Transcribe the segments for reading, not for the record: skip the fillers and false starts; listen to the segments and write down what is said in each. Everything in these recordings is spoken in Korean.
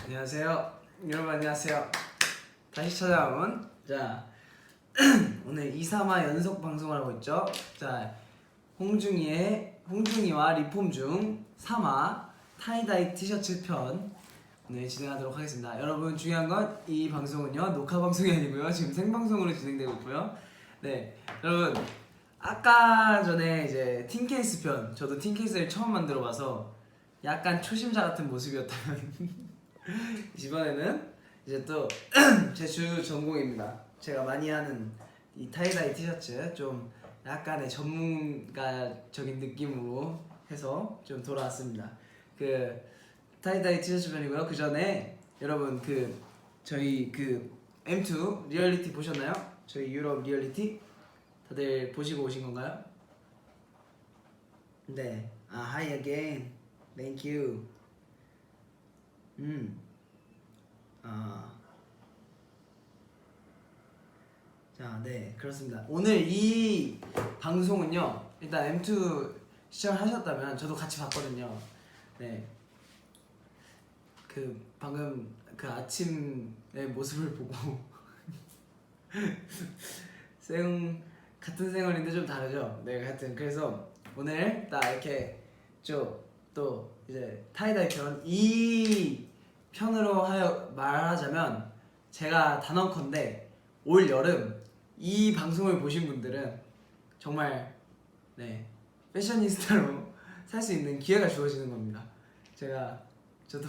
안녕하세요. 여러분 안녕하세요. 다시 찾아온 오늘 2~3화 연속 방송을 하고 있죠. 홍중이와 리폼 중 3화 타이다이 티셔츠 편 오늘 진행하도록 하겠습니다. 여러분 중요한 건 이 방송은요 녹화 방송이 아니고요 지금 생방송으로 진행되고 있고요. 네, 여러분 아까 전에 이제 틴케이스 편 저도 틴케이스를 처음 만들어봐서 약간 초심자 같은 모습이었다면 이번에는 이제 또 제 주 전공입니다. 제가 많이 하는 이 타이다이 티셔츠 좀 약간의 전문가적인 느낌으로 해서 좀 돌아왔습니다. 그 타이다이 티셔츠 편이고요. 그 전에 여러분 저희 M2 리얼리티 보셨나요? 저희 유럽 리얼리티 다들 보시고 오신 건가요? 네. Hi again. Thank you. 네, 그렇습니다. 오늘 이 방송은요, 일단 M2 시청을 하셨다면 저도 같이 봤거든요. 네, 방금 아침의 모습을 보고 같은 생얼인데 좀 다르죠. 네, 하여튼 그래서 오늘 딱 이렇게 또 이제 타이다이 편 이 편으로 말하자면 제가 단언컨대 올 여름 이 방송을 보신 분들은 정말 패셔니스타로 살 수 있는 기회가 주어지는 겁니다. 저도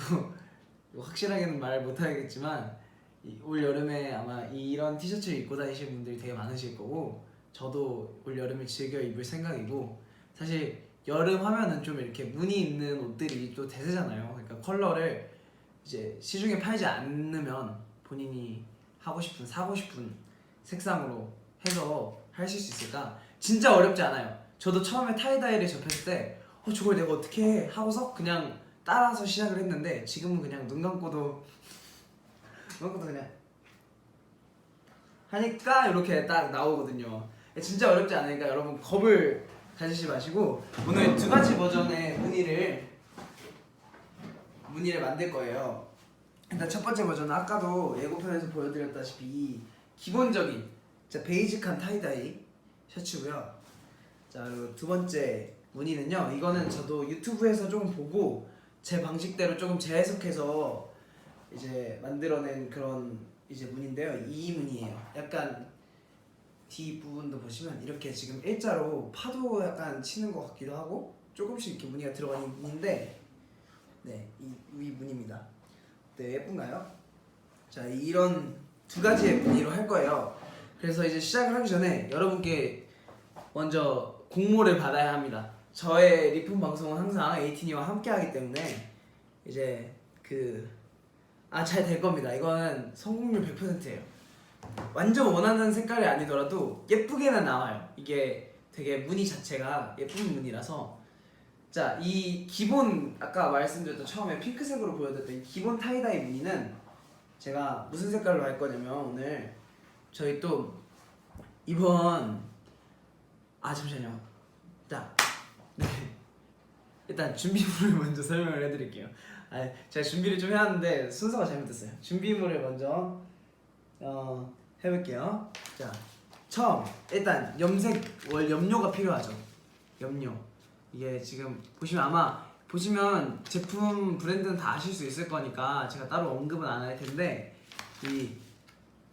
확실하게는 말 못하겠지만 올 여름에 아마 이런 티셔츠를 입고 다니시는 분들이 되게 많으실 거고 저도 올 여름을 즐겨 입을 생각이고 사실 여름 하면은 좀 이렇게 무늬 있는 옷들이 또 대세잖아요. 그러니까 컬러를 이제 시중에 팔지 않으면 본인이 사고 싶은 색상으로 해서 하실 수 있을까? 진짜 어렵지 않아요. 저도 처음에 타이다이를 접했을 때 저걸 내가 어떻게 해? 하고서 그냥 따라서 시작을 했는데 지금은 그냥 눈 감고도 그냥 하니까 이렇게 딱 나오거든요. 진짜 어렵지 않으니까 여러분 겁을 가지지 마시고 오늘 두 가지 버전의 무늬를 만들 거예요. 일단 첫 번째 버전은 아까도 예고편에서 보여드렸다시피 기본적인 베이직한 타이다이 셔츠고요. 그리고 두 번째 무늬는요, 이거는 저도 유튜브에서 좀 보고 제 방식대로 조금 재해석해서 이제 만들어낸 그런 이제 무늬인데요. 이 무늬예요. 약간 뒷부분도 보시면 이렇게 지금 일자로 파도 약간 치는 것 같기도 하고 조금씩 이렇게 무늬가 들어가 있는데 이 무늬입니다. 네, 예쁜가요? 이런 두 가지의 무늬로 할 거예요. 그래서 이제 시작을 하기 전에 여러분께 먼저 공모를 받아야 합니다. 저의 리폼 방송은 항상 에이티니와 함께 하기 때문에 이제 잘 될 겁니다. 이거는 성공률 100%예요. 완전 원하는 색깔이 아니더라도 예쁘게는 나와요. 이게 되게 무늬 자체가 예쁜 무늬라서 이 기본 아까 말씀드렸던 처음에 핑크색으로 보여드렸던 이 기본 타이다이 무늬는 제가 무슨 색깔로 할 거냐면 오늘 저희 또 이번 잠시만요. 일단 준비물을 먼저 설명을 해드릴게요. 제가 준비를 좀 해왔는데 순서가 잘못됐어요. 준비물을 먼저 해볼게요. 처음 일단 염색 염료가 필요하죠. 염료. 이게 지금 보시면 제품 브랜드는 다 아실 수 있을 거니까 제가 따로 언급은 안 할 텐데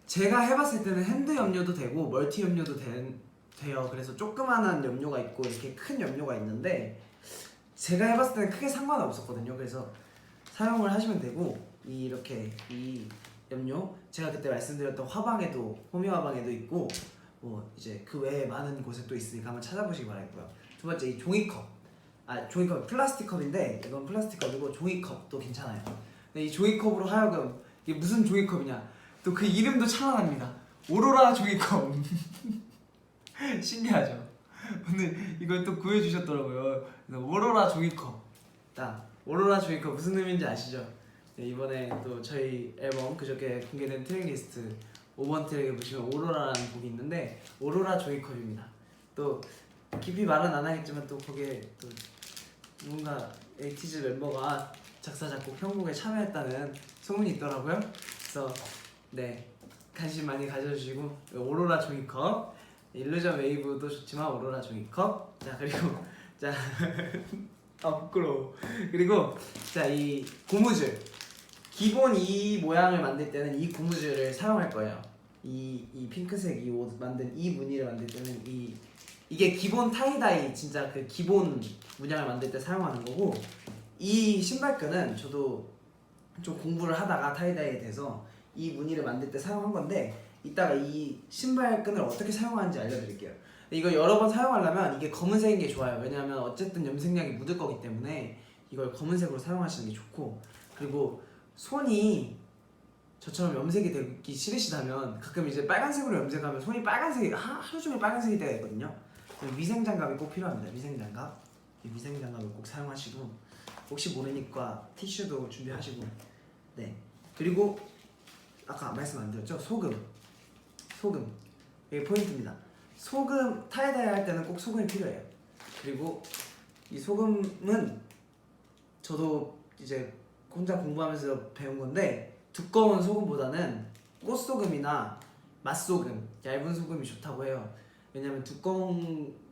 제가 해봤을 때는 핸드 염료도 되고 멀티 염료도 돼요. 그래서 조그만한 염료가 있고 이렇게 큰 염료가 있는데 제가 해봤을 때는 크게 상관없었거든요. 그래서 사용을 하시면 되고 이렇게 이 염료 제가 그때 말씀드렸던 호미 화방에도 있고 이제 그 외에 많은 곳에 또 있으니까 한번 찾아보시기 바라겠고요. 두 번째 이 종이컵 플라스틱 컵인데 이건 플라스틱 컵이고 종이컵도 괜찮아요. 근데 이 종이컵으로 하여금 이게 무슨 종이컵이냐 또 그 이름도 찬란합니다. 오로라 종이컵. 신기하죠? 오늘 이걸 또 구해주셨더라고요. 오로라 종이컵. 오로라 종이컵 무슨 의미인지 아시죠? 이번에 또 저희 앨범 그저께 공개된 트랙리스트 5번 트랙에 보시면 오로라라는 곡이 있는데 오로라 종이컵입니다. 또 깊이 말은 안 하겠지만 또 거기에 또 누군가 에이티즈 멤버가 작사 작곡 편곡에 참여했다는 소문이 있더라고요. 그래서 네, 관심 많이 가져주시고 오로라 종이컵, 일루전 웨이브도 좋지만 오로라 종이컵. 자 그리고 자 부끄러워. 그리고 자 이 고무줄, 기본 이 모양을 만들 때는 이 고무줄을 사용할 거예요. 이 핑크색 이 옷 만든 이 무늬를 만들 때는 이게 기본 타이다이 진짜 그 기본 문양을 만들 때 사용하는 거고, 이 신발끈은 저도 좀 공부를 하다가 타이다이에 대해서 이 무늬를 만들 때 사용한 건데, 이따가 이 신발끈을 어떻게 사용하는지 알려드릴게요. 이거 여러 번 사용하려면 이게 검은색인 게 좋아요. 왜냐하면 어쨌든 염색약이 묻을 거기 때문에 이걸 검은색으로 사용하시는 게 좋고, 그리고 손이 저처럼 염색이 되기 싫으시다면 가끔 이제 빨간색으로 염색하면 손이 빨간색이 하루 종일 빨간색이 때가 있거든요. 위생장갑이 꼭 필요합니다. 위생장갑, 이 위생장갑을 꼭 사용하시고, 혹시 모르니까 티슈도 준비하시고. 네, 그리고 아까 말씀 안 드렸죠? 소금 이게 포인트입니다. 소금 타이다이 할 때는 꼭 소금이 필요해요. 그리고 이 소금은 저도 이제 혼자 공부하면서 배운 건데, 두꺼운 소금보다는 꽃소금이나 맛소금, 얇은 소금이 좋다고 해요. 왜냐면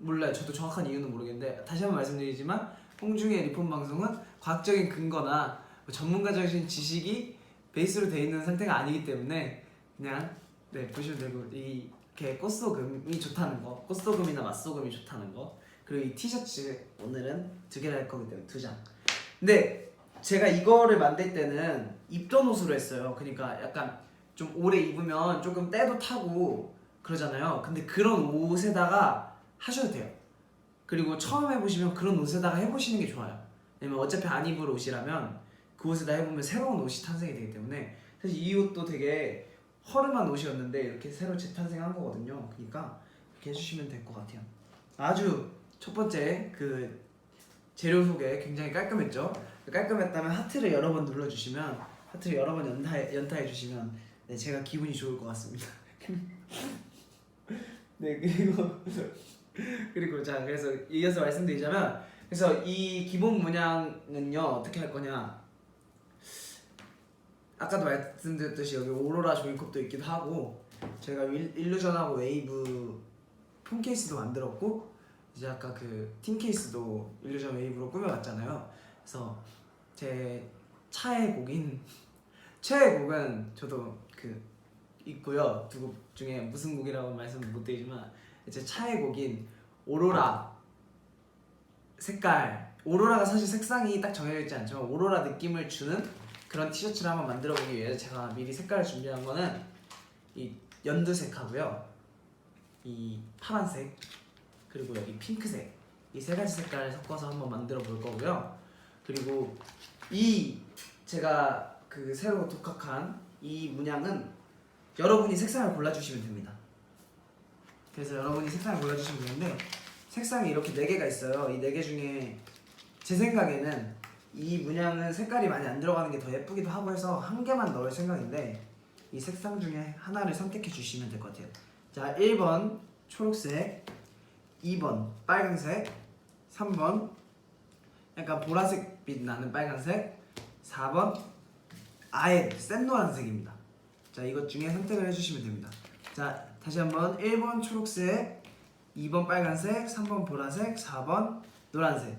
몰라요. 저도 정확한 이유는 모르겠는데, 다시 한번 말씀드리지만 홍중의 리폼 방송은 과학적인 근거나 전문가적인 지식이 베이스로 되어 있는 상태가 아니기 때문에 그냥 네, 보시면 되고, 이렇게 꽃소금이 좋다는 거, 꽃소금이나 맛소금이 좋다는 거, 그리고 이 티셔츠 오늘은 2개를 할 거기 때문에 2장. 근데 제가 이거를 만들 때는 입던 옷으로 했어요. 그러니까 약간 좀 오래 입으면 조금 때도 타고 그러잖아요. 근데 그런 옷에다가 하셔도 돼요. 그리고 처음 해보시면 그런 옷에다가 해보시는 게 좋아요. 왜냐면 어차피 안 입을 옷이라면 그 옷에다 해보면 새로운 옷이 탄생이 되기 때문에. 사실 이 옷도 되게 허름한 옷이었는데 이렇게 새로 재탄생한 거거든요. 그러니까 이렇게 해주시면 될 것 같아요. 아주 첫 번째 그 재료 소개 굉장히 깔끔했죠? 깔끔했다면 하트를 여러 번 눌러주시면, 하트를 여러 번 연타해 주시면 네, 제가 기분이 좋을 것 같습니다. 네, 그리고 자, 그래서 이어서 말씀드리자면, 그래서 이 기본 문양은요 어떻게 할 거냐, 아까도 말씀드렸듯이 여기 오로라 종이컵도 있기도 하고, 제가 일루전하고 웨이브 폰 케이스도 만들었고, 이제 아까 그 팀 케이스도 일루전 웨이브로 꾸며봤잖아요. 그래서 제 차의 곡인 최애 곡은 저도 그 있고요. 2곡 중에 무슨 곡이라고 말씀을 못 드리지만, 제 차의 곡인 오로라 색깔, 오로라가 사실 색상이 딱 정해져 있지 않지만 오로라 느낌을 주는 그런 티셔츠를 한번 만들어 보기 위해서 제가 미리 색깔을 준비한 거는 이 연두색 하고요, 이 파란색, 그리고 여기 핑크색, 이 3가지 색깔을 섞어서 한번 만들어 볼 거고요. 그리고 이 제가 그 새로 독학한 이 문양은 여러분이 색상을 골라주시면 됩니다. 그래서 여러분이 색상을 골라주시면 되는데, 색상이 이렇게 4개가 있어요. 이 4개 중에 제 생각에는 이 문양은 색깔이 많이 안 들어가는 게 더 예쁘기도 하고 해서 1개만 넣을 생각인데, 이 색상 중에 하나를 선택해 주시면 될 것 같아요. 자, 1번 초록색, 2번 빨간색, 3번 약간 보라색 빛 나는 빨간색, 4번 아예 센 노란색입니다. 자, 이것 중에 선택을 해주시면 됩니다. 자, 다시 한번 1번 초록색, 2번 빨간색, 3번 보라색, 4번 노란색.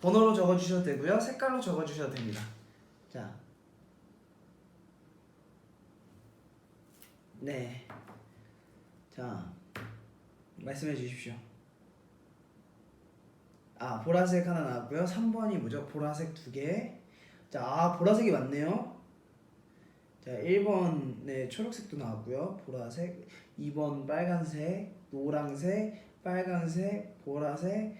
번호로 적어주셔도 되고요, 색깔로 적어주셔도 됩니다. 자, 네, 자 말씀해 주십시오. 보라색 하나 나왔고요. 3번이 뭐죠? 보라색 2개. 자, 보라색이 맞네요. 자, 1번에 초록색도 나왔고요. 보라색. 2번 빨간색, 노란색, 빨간색, 보라색,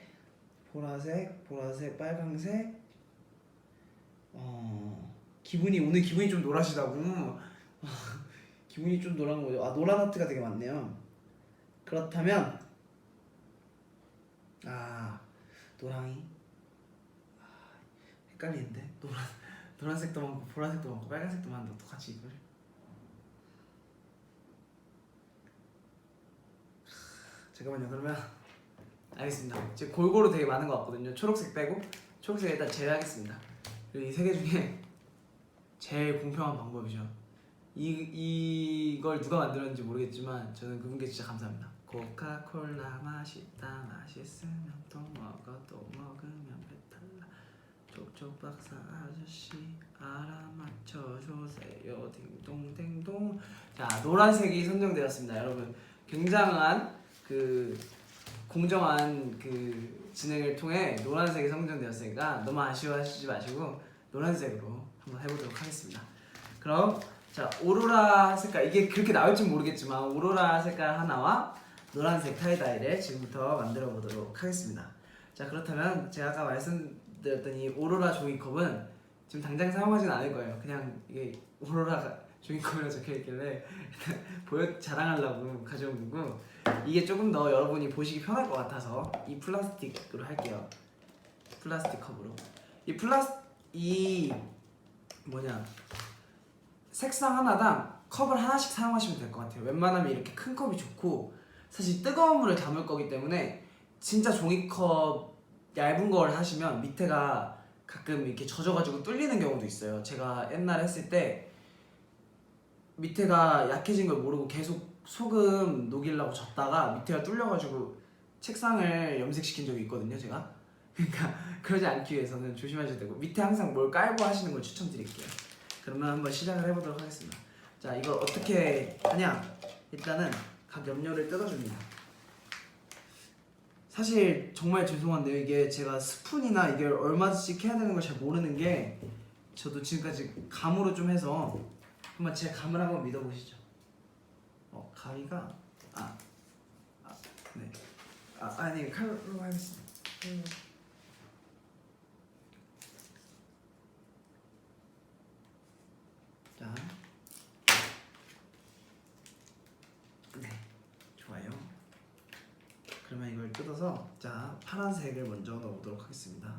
빨간색. 오늘 기분이 좀 노라시다고. 기분이 좀 노란 거죠. 노란 하트가 되게 많네요. 그렇다면 노랑이 헷갈리는데, 노란색도 많고 보라색도 많고 빨간색도 많은데 어떡하지 이걸? 잠깐만요. 그러면 알겠습니다. 지금 골고루 되게 많은 것 같거든요. 초록색 빼고 초록색 일단 제외하겠습니다. 그리고 이 3개 중에 제일 공평한 방법이죠. 이걸 누가 만들었는지 모르겠지만 저는 그분께 진짜 감사합니다. 코카콜라 맛있다 맛있으면 또 먹어 또 먹으면 배탈나 족족 박사 아저씨 알아맞혀 주세요 딩동댕동. 자, 노란색이 선정되었습니다. 여러분 굉장한 그 공정한 그 진행을 통해 노란색이 선정되었으니까 너무 아쉬워하시지 마시고 노란색으로 한번 해보도록 하겠습니다. 그럼 자, 오로라 색깔, 이게 그렇게 나올지 모르겠지만 오로라 색깔 하나와 노란색 타이다이를 지금부터 만들어 보도록 하겠습니다. 자, 그렇다면 제가 아까 말씀드렸던 이 오로라 종이컵은 지금 당장 사용하진 않을 거예요. 그냥 이게 오로라 종이컵이라고 적혀있길래 일단 자랑하려고 가져온 거고, 이게 조금 더 여러분이 보시기 편할 것 같아서 이 플라스틱으로 할게요. 플라스틱 컵으로. 이 색상 하나당 컵을 하나씩 사용하시면 될 것 같아요. 웬만하면 이렇게 큰 컵이 좋고, 사실 뜨거운 물을 담을 거기 때문에 진짜 종이컵 얇은 걸 하시면 밑에가 가끔 이렇게 젖어가지고 뚫리는 경우도 있어요. 제가 옛날에 했을 때 밑에가 약해진 걸 모르고 계속 소금 녹이려고 젓다가 밑에가 뚫려가지고 책상을 염색시킨 적이 있거든요, 제가. 그러니까 그러지 않기 위해서는 조심하셔야 되고, 밑에 항상 뭘 깔고 하시는 걸 추천드릴게요. 그러면 한번 시작을 해보도록 하겠습니다. 자, 이걸 어떻게 하냐? 일단은 각 염료를 뜯어줍니다. 사실 정말 죄송한데요, 이게 제가 스푼이나 이걸 얼마씩 해야 되는 걸 잘 모르는 게, 저도 지금까지 감으로 좀 해서 한번 제 감을 한번 믿어보시죠. 가위가 네. 아니, 칼로 하겠습니다. 자, 네, 좋아요. 그러면 이걸 뜯어서, 자, 파란색을 먼저 넣어보도록 하겠습니다.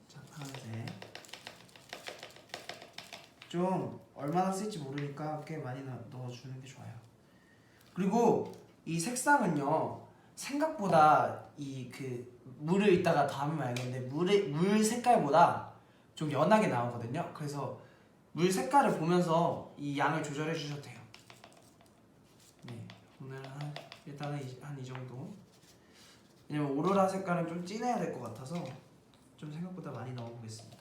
자, 파란색. 좀 얼마나 쓸지 모르니까 꽤 많이 넣어주는 게 좋아요. 그리고 이 색상은요, 생각보다 이 물을 이따가 담으면 알겠는데 물 색깔보다 좀 연하게 나오거든요. 그래서 물 색깔을 보면서 이 양을 조절해 주셔도 돼요. 네, 오늘 일단은 한 이 정도. 왜냐면 오로라 색깔은 좀 진해야 될 것 같아서 좀 생각보다 많이 넣어보겠습니다.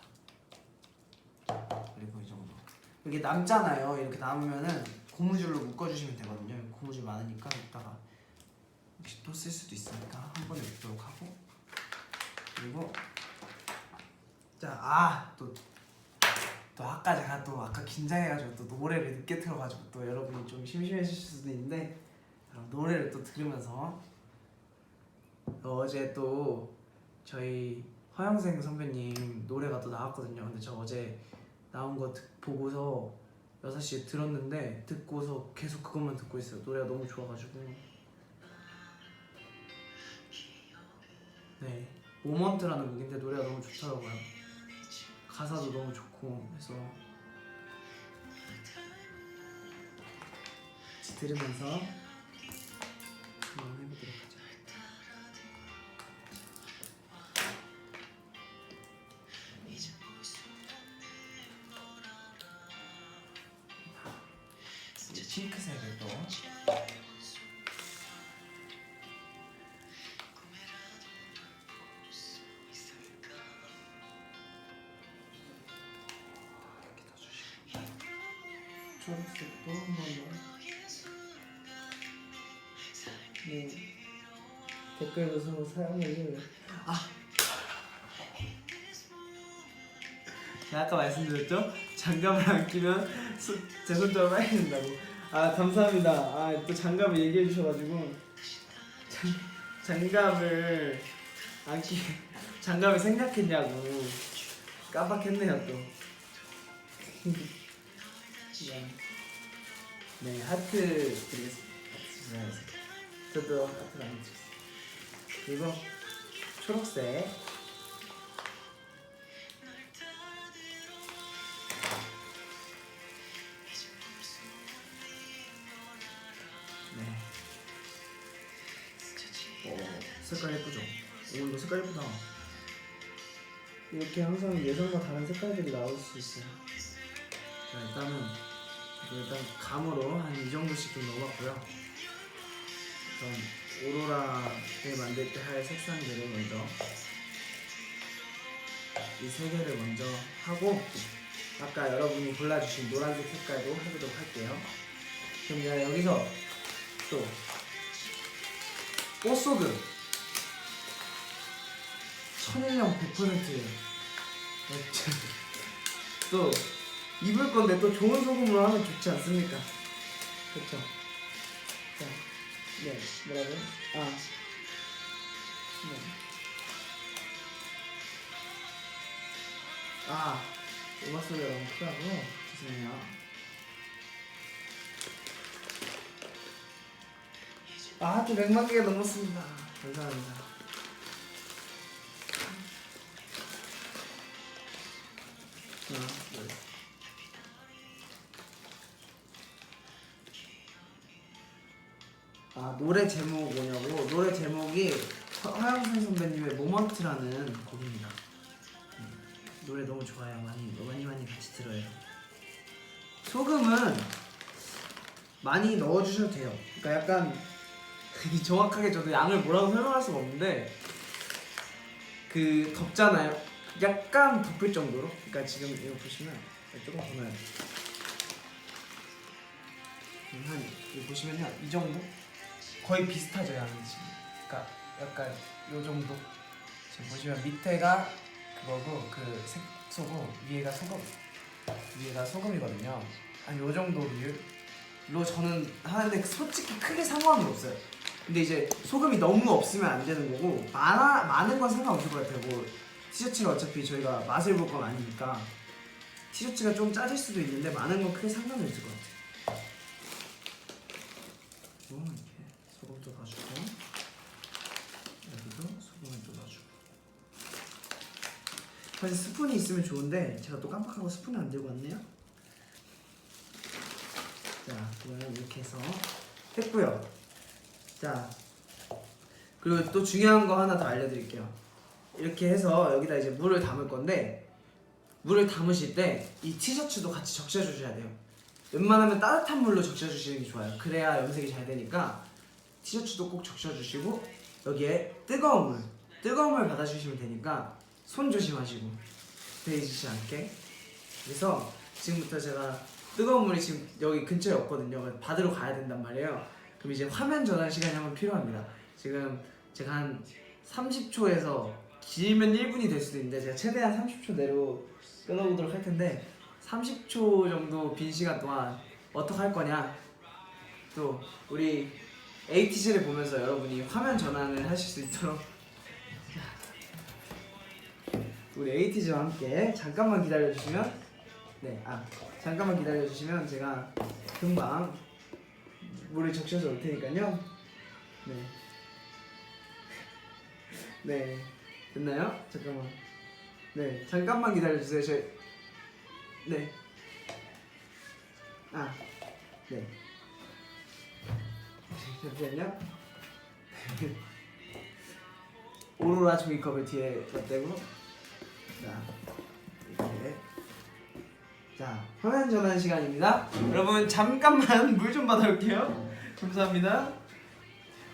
그리고 이 정도. 이게 남잖아요. 이렇게 남으면은 고무줄로 묶어주시면 되거든요. 고무줄 많으니까 이따가 혹시 또 쓸 수도 있으니까 한 번에 묶도록 하고. 그리고 자, 또 아까 제가 아까 긴장해가지고 또 노래를 늦게 틀어가지고 또 여러분이 좀 심심해지실 수도 있는데, 노래를 또 들으면서, 어제 또 저희 허영생 선배님 노래가 또 나왔거든요. 근데 저 어제 나온 거 보고서 6시에 들었는데, 듣고서 계속 그것만 듣고 있어요. 노래가 너무 좋아가지고. 네, 모먼트라는 곡인데 노래가 너무 좋더라고요. 가사도 너무 좋고 해서 같이 들으면서 한번 해보도록 하죠. 이제 핑크색을 또 초록색도 한번 네, 댓글도 서로 사용을 제가 아까 말씀드렸죠? 장갑을 안 끼면 제 손톱을 빨개진다고. 감사합니다. 또 장갑을 얘기해 주셔가지고 장갑을 안 끼 장갑을 생략했냐고 깜빡했네요 또. 네, 하트 드리겠습니다. 저도 하트 많이 드렸어요. 그리고 초록색. 네. 색깔 예쁘죠? 오, 이거 색깔 예쁘다. 이렇게 항상 예상과 다른 색깔들이 나올 수 있어요. 자, 일단 감으로 한 이 정도씩 좀 넣어봤고요. 우선 오로라를 만들 때 할 색상들을 먼저 이 세 개를 먼저 하고 아까 여러분이 골라주신 노란색 색깔도 해보도록 할게요. 그럼 제가 여기서 또 꽃소금 천일염 100%예요. 또 입을 건데 또 좋은 소금으로 하면 좋지 않습니까? 그렇죠? 자, 네, 뭐라고요? 음악 소리가 너무 크다고? 죄송해요. 또 100만 개가 넘었습니다. 감사합니다. 노래 제목 뭐냐고? 노래 제목이 허영선 선배님의 모먼트라는 곡입니다. 노래 너무 좋아요. 많이 같이 들어요. 소금은 많이 넣어주셔도 돼요. 그러니까 약간 정확하게 저도 양을 뭐라고 설명할 수가 없는데 그 덥잖아요. 약간 덮을 정도로. 그러니까 지금 이거 보시면 조금 더 넣어요. 이거 보시면요, 이 정도? 거의 비슷하죠, 양이 지금. 그러니까 약간 요 정도. 지금 보시면 밑에가 그거고 그 색소고 위에가 소금이거든요. 한 요 정도 비율로 저는 하는데 솔직히 크게 상관은 없어요. 근데 이제 소금이 너무 없으면 안 되는 거고 많은 건 상관없을 것 같아요. 뭐 티셔츠가 어차피 저희가 맛을 볼 건 아니니까 티셔츠가 좀 짜질 수도 있는데 많은 건 크게 상관은 없을 것 같아요. 이렇게 소금도 넣어주고 여기도 소금을 또 넣어주고. 사실 스푼이 있으면 좋은데 제가 또 깜빡하고 스푼을 안 들고 왔네요. 자, 그러면 이렇게 해서 했고요. 자, 그리고 또 중요한 거 하나 더 알려드릴게요. 이렇게 해서 여기다 이제 물을 담을 건데 물을 담으실 때 이 티셔츠도 같이 적셔주셔야 돼요. 웬만하면 따뜻한 물로 적셔주시는 게 좋아요. 그래야 염색이 잘 되니까 티셔츠도 꼭 적셔주시고 여기에 뜨거운 물 받아주시면 되니까 손 조심하시고 데이지지 않게. 그래서 지금부터 제가 뜨거운 물이 지금 여기 근처에 없거든요. 받으러 가야 된단 말이에요. 그럼 이제 화면 전환 시간이 한번 필요합니다. 지금 제가 한 30초에서 길면 1분이 될 수도 있는데 제가 최대한 30초 내로 끊어보도록 할 텐데 30초 정도 빈 시간 동안 어떻게 할 거냐, 또 우리 ATG를 보면서 여러분이 화면 전환을 하실 수 있도록 우리 ATG와 함께 잠깐만 기다려주시면 제가 금방 물을 적셔서 올 테니까요. 네, 됐나요? 잠깐만. 네, 잠깐만 기다려주세요. 네. 잠시만요. 오로라 종이컵을 뒤에 덧대고 이렇게. 자, 화면 전환 시간입니다. 여러분 잠깐만 물 좀 받아올게요. 감사합니다.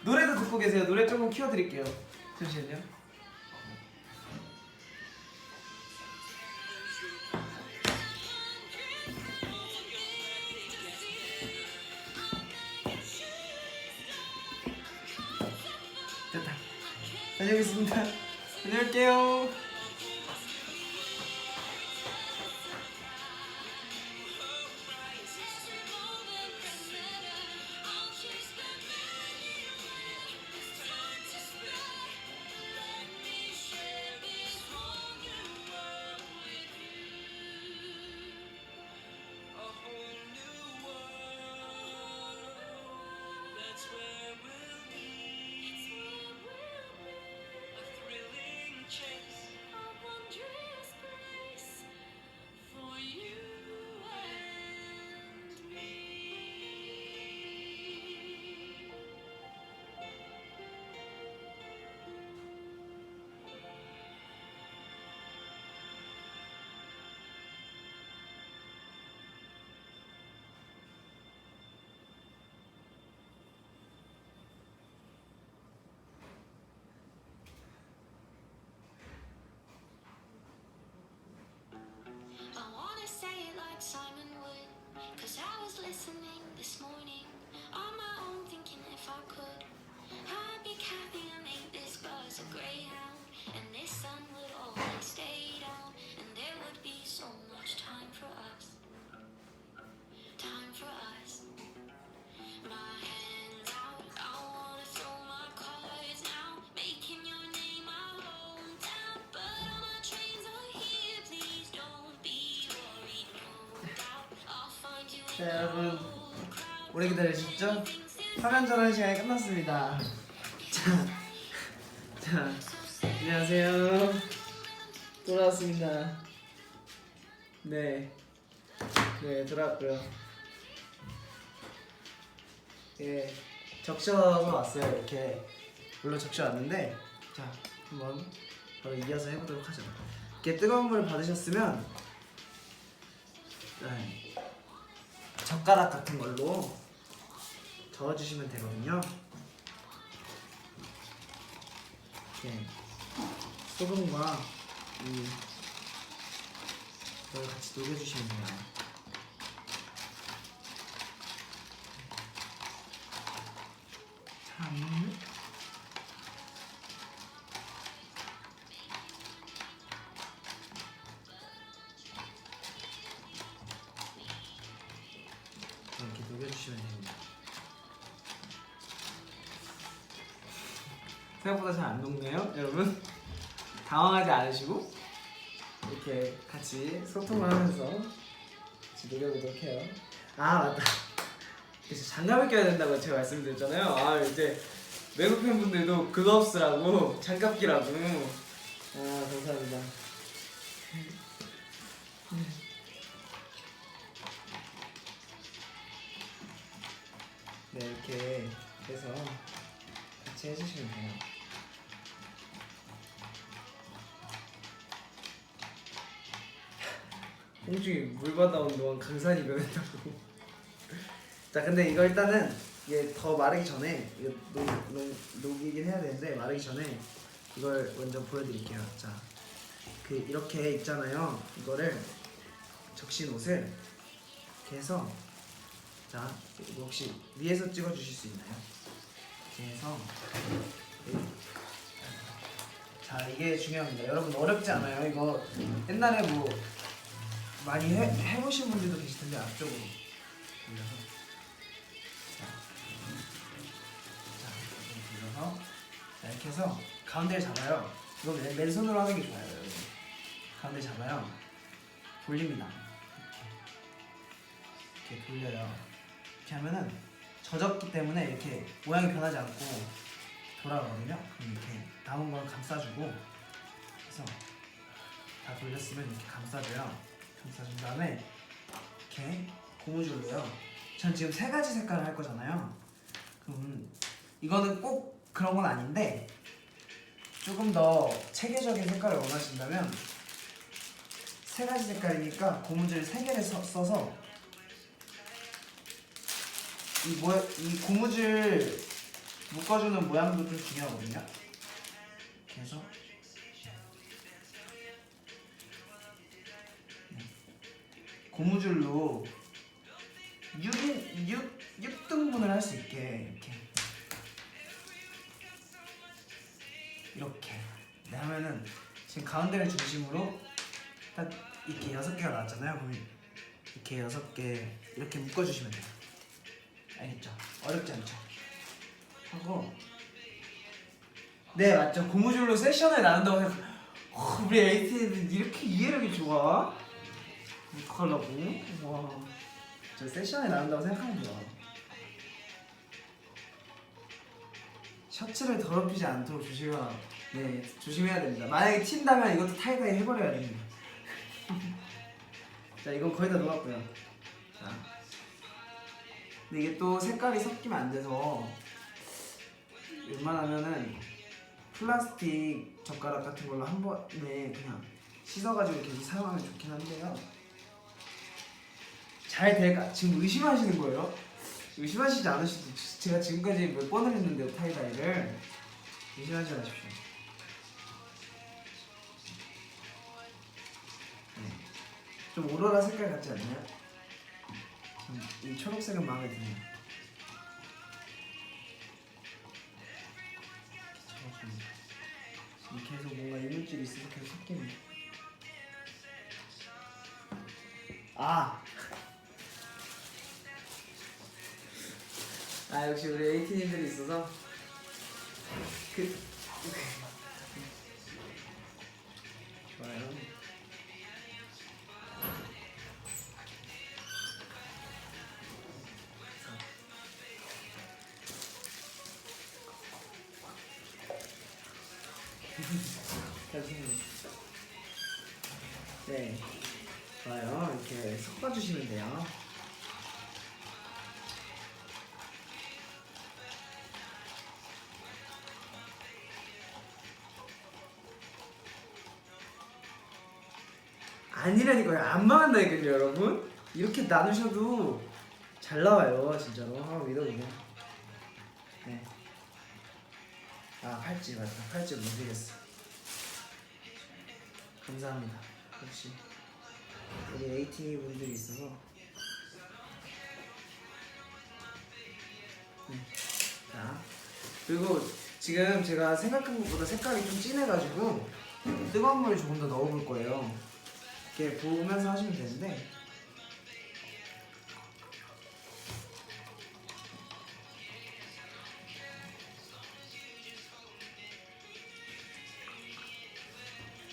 노래도 듣고 계세요. 노래 조금 키워드릴게요. 잠시만요. 됐다. 다녀오겠습니다. 다녀올게요. Cause I was listening this morning on my own, thinking if I could, I'd be Kathy and make this buzz a greyhound, and this sun would always stay down, and there would be so much time for us. Time for us. My hands out, I wanna throw my cards now, making your name my hometown. But all my trains are here, please don't be worried, no doubt I'll find you in 자, the 여러분 crowd. 오래 기다리셨죠? 화면 전환 시간이 끝났습니다. 자, 안녕하세요. 돌아왔습니다. 네, 돌아왔고요. 예, 적셔서 왔어요. 이렇게 물론 적셔 왔는데, 자, 한번 바로 이어서 해보도록 하죠. 이렇게 뜨거운 물을 받으셨으면, 네, 젓가락 같은 걸로 저어주시면 되거든요. 이렇게 소금과 이걸 같이 녹여주시면 돼요. 참. 이렇게 녹여주시면 됩니다. 생각보다 잘 안 녹네요, 여러분. 당황하지 않으시고 이렇게 같이 소통을 하면서 같이 녹여보도록 해요. 아, 맞다. 그래서 장갑을 껴야 된다고 제가 말씀드렸잖아요. 아, 이제 외국 팬분들도 글러브스라고 장갑 끼라고. 아, 감사합니다. 네, 이렇게 해서 같이 해주시면 돼요. 홍중이 물 받아온 동안 강산이 변했다고. 자, 근데 이거 일단은 이게 더 마르기 전에 이거 녹이긴 해야 되는데, 마르기 전에 이걸 먼저 보여드릴게요. 자, 그 이렇게 있잖아요. 이거를 적신 옷을 이렇게 해서, 자, 이거 혹시 위에서 찍어주실 수 있나요? 이렇게 해서, 자, 이게 중요합니다. 여러분 어렵지 않아요. 이거 옛날에 뭐 많이 해보신 분들도 계실 텐데, 앞쪽으로 돌려서, 이렇게 돌려서, 자, 이렇게 해서 가운데를 잡아요. 이거 맨손으로 하는 게 좋아요, 여러분. 가운데 잡아요. 돌립니다. 이렇게 돌려요. 이렇게 하면은 젖었기 때문에 이렇게 모양이 변하지 않고 돌아가거든요. 그럼 이렇게 남은 걸 감싸주고, 그래서 다 돌렸으면 이렇게 감싸줘요. 감싸준 다음에 이렇게 고무줄로요. 전 지금 3가지 색깔을 할 거잖아요. 그럼 이거는 꼭 그런 건 아닌데, 조금 더 체계적인 색깔을 원하신다면 3가지 색깔이니까 고무줄 3개를 써서 이 고무줄 묶어주는 모양도 좀 중요하거든요. 이렇게 해서 고무줄로 6등분을 할 수 있게 이렇게 네, 하면은 지금 가운데를 중심으로 딱 이렇게 6개가 나왔잖아요. 그럼 이렇게 6개 이렇게 묶어주시면 돼요. 알겠죠? 어렵지 않죠? 하고, 네, 맞죠? 고무줄로 세션을 나눈다고 생각. 우리 에이티는 이렇게 이해력이 좋아? 어떡하려고? 와, 저 세션에 나온다고 생각하면 돼요. 셔츠를 더럽히지 않도록 조심해야 됩니다. 만약에 튄다면 이것도 타이다이 해버려야 됩니다. 자, 이건 거의 다 녹았고요. 자, 근데 이게 또 색깔이 섞이면 안 돼서 웬만하면은 플라스틱 젓가락 같은 걸로 한 번에 그냥 씻어가지고 이렇게 사용하면 좋긴 한데요. 잘 될까? 지금 의심하시는 거예요? 의심하시지 않으셔도, 제가 지금까지 몇 번을 했는데요, 타이다이를. 의심하지 마십시오. 네. 좀 오로라 색깔 같지 않나요? 이 초록색은 마음에 드네요. 계속 뭔가 이물질이 있어서 계속 섞이네. 아 역시 우리 에이티님들이 있어서 좋아요. 네, 좋아요. 이렇게 섞어주시면 돼요. 아니라니까요. 안 망한다니까요, 여러분. 이렇게 나누셔도 잘 나와요, 진짜로. 한번 믿어보세요. 네. 팔찌 맞다. 팔찌 못 드리겠어. 감사합니다. 역시 우리 AT 분들이 있어서. 자, 그리고 지금 제가 생각한 것보다 색깔이 좀 진해가지고 뜨거운 물을 조금 더 넣어볼 거예요. 이렇게 부으면서 하시면 되는데.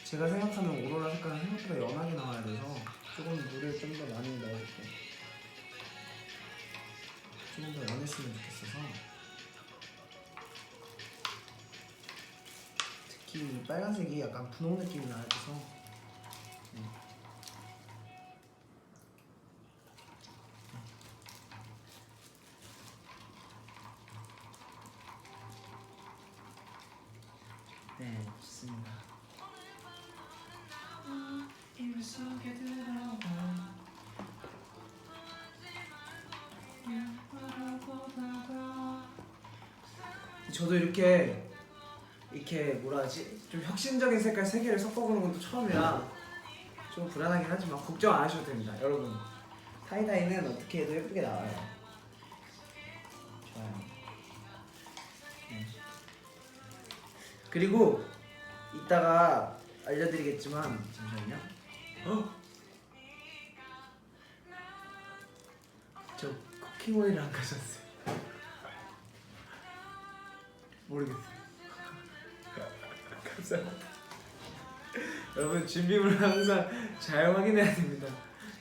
제가 생각하는 오로라 색깔은 생각보다 연하게 나와야 돼서 조금 물을 좀 더 많이 넣어줄게요. 조금 더 연했으면 좋겠어서. 특히 빨간색이 약간 분홍 느낌이 나야 돼서. 네, 좋습니다. 저도 이렇게 뭐라 하지? 좀 혁신적인 색깔 3개를 섞어보는 것도 처음이라 좀 불안하긴 하지만 걱정 안 하셔도 됩니다, 여러분. 타이다이는 어떻게 해도 예쁘게 나와요. 좋아요. 그리고 이따가 알려드리겠지만 잠시만요. 저 쿠킹 오일을 안 가졌어요. 모르겠어요. 감사합니다. 여러분, 준비물을 항상 잘 확인해야 됩니다.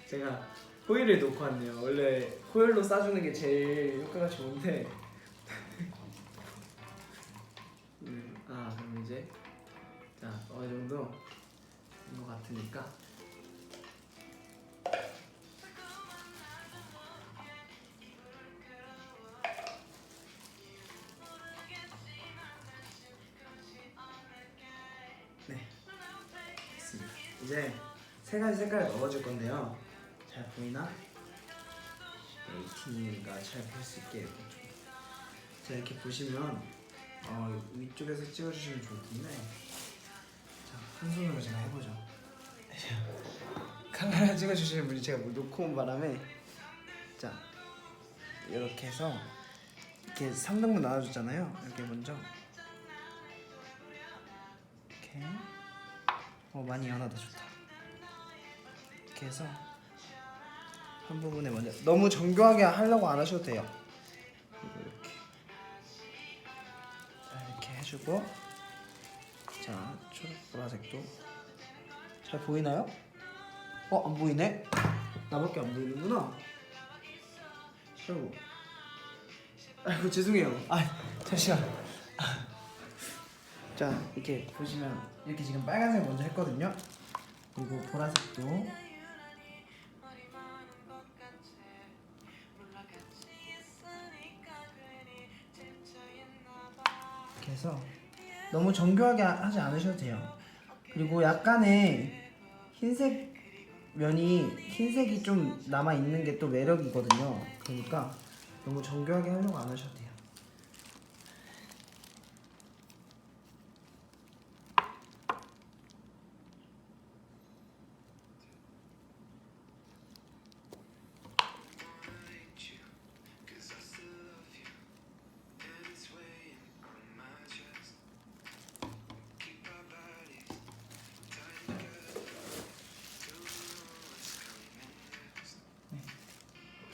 제가 호일을 놓고 왔네요. 원래 호일로 싸주는 게 제일 효과가 좋은데. 그럼 이제 자, 어느 정도 된 것 같으니까. 네, 됐습니다. 이제 3가지 색깔을 넣어줄 건데요. 잘 보이나? 에이티가 잘 볼 수 있게 이렇게 좀. 자, 이렇게 보시면 위쪽에서 찍어주시면 좋을 텐데. 자, 한 손으로 제가 해보죠. 카메라 찍어주시는 분이 제가 뭐 놓고 온 바람에. 자, 이렇게 해서 이렇게 3등분 나눠줬잖아요. 이렇게 먼저 이렇게 많이 연하다. 좋다. 이렇게 해서 한 부분에 먼저 너무 정교하게 하려고 안 하셔도 돼요. 이렇게 이렇게 해주고. 자, 초록 보라색도 잘 보이나요? 안 보이네? 나밖에 안 보이는구나. 아이고 죄송해요. 잠시만. 자, 이렇게 보시면 이렇게 지금 빨간색 먼저 했거든요. 그리고 보라색도 이렇게 해서 너무 정교하게 하지 않으셔도 돼요. 그리고 약간의 흰색 흰색이 좀 남아 있는 게 또 매력이거든요. 그러니까 너무 정교하게 하려고 안 하셔도 돼요.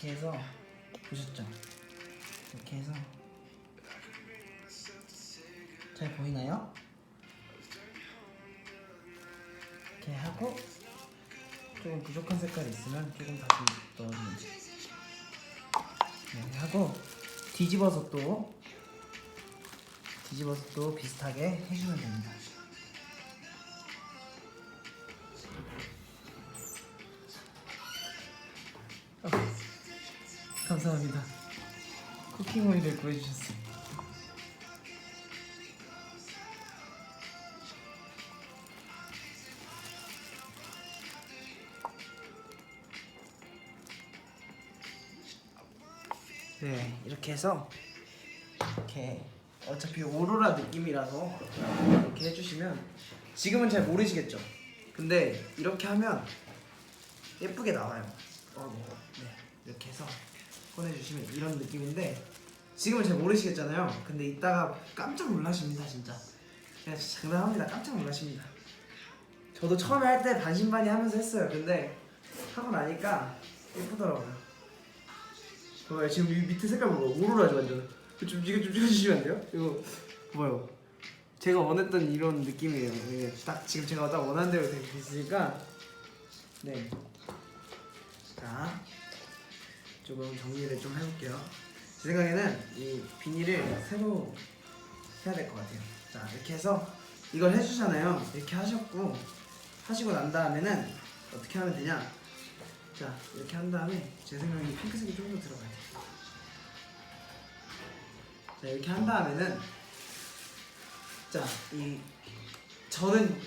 이렇게 해서 보셨죠? 이렇게 해서 잘 보이나요? 이렇게 하고 조금 부족한 색깔이 있으면 조금 다시 넣어주면 돼요. 네, 하고 뒤집어서 또 비슷하게 해주면 됩니다. 감사합니다. 쿠킹 오일을 구해주셨어요. 네, 이렇게 해서 이렇게 어차피 오로라 느낌이라서 이렇게 해주시면 지금은 잘 모르시겠죠? 근데 이렇게 하면 예쁘게 나와요. 네, 이렇게 해서 꺼내주시면 이런 느낌인데 지금은 잘 모르시겠잖아요. 근데 이따가 깜짝 놀라십니다. 진짜 그냥 장난합니다. 깜짝 놀라십니다. 저도 처음에 할 때 반신반의 하면서 했어요. 근데 하고 나니까 예쁘더라고요. 봐봐요. 지금 이 밑에 색깔 봐봐. 오로라죠 완전. 이거 좀 찍어주시면 안 돼요? 이거 봐봐요. 제가 원했던 이런 느낌이에요. 이게 딱 지금 제가 딱 원하는 대로 되고 있으니까 네. 자, 조금 정리를 좀 해볼게요. 제 생각에는 이 비닐을 새로 해야 될 것 같아요. 자, 이렇게 해서 이걸 해주잖아요. 이렇게 하시고 난 다음에는 어떻게 하면 되냐? 자, 이렇게 한 다음에 제 생각에 이 핑크색이 좀 더 들어가야 돼요. 자, 이렇게 한 다음에는 자, 저는